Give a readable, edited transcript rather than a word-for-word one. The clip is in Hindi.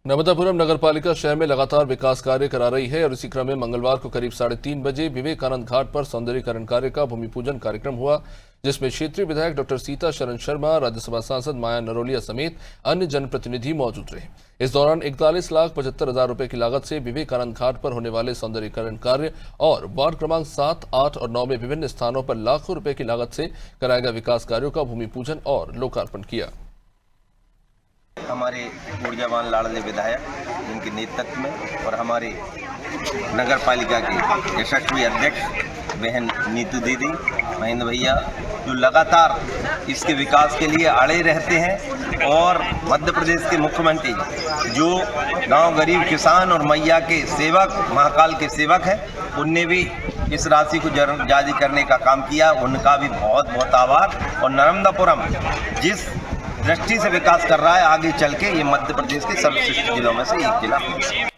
नर्मदापुरम नगरपालिका शहर में लगातार विकास कार्य करा रही है और इसी क्रम में मंगलवार को करीब 3:30 बजे विवेकानंद घाट पर सौंदर्यीकरण कार्य का भूमि पूजन कार्यक्रम हुआ, जिसमें क्षेत्रीय विधायक डॉक्टर सीता शरण शर्मा, राज्यसभा सांसद माया नरोलिया समेत अन्य जनप्रतिनिधि मौजूद रहे। इस दौरान 41,75,000 रुपए की लागत से विवेकानंद घाट पर होने वाले सौंदर्यीकरण कार्य और वार्ड क्रमांक 7, 8 और 9 में विभिन्न स्थानों पर लाखों रुपए की लागत से कराए गए विकास कार्यों का भूमि पूजन और लोकार्पण किया। हमारे ऊर्जावान लाडले विधायक जिनके नेतृत्व में और हमारे नगर पालिका के यशस्वी अध्यक्ष बहन नीतू दीदी, महेंद्र भैया, जो लगातार इसके विकास के लिए अड़े रहते हैं, और मध्य प्रदेश के मुख्यमंत्री जो गांव गरीब किसान और मैया के सेवक, महाकाल के सेवक हैं, उनने भी इस राशि को जारी करने का काम किया। उनका भी बहुत बहुत आभार। और नर्मदापुरम जिस दृष्टि से विकास कर रहा है, आगे चल के ये मध्य प्रदेश के सर्वश्रेष्ठ जिलों में से एक जिला है।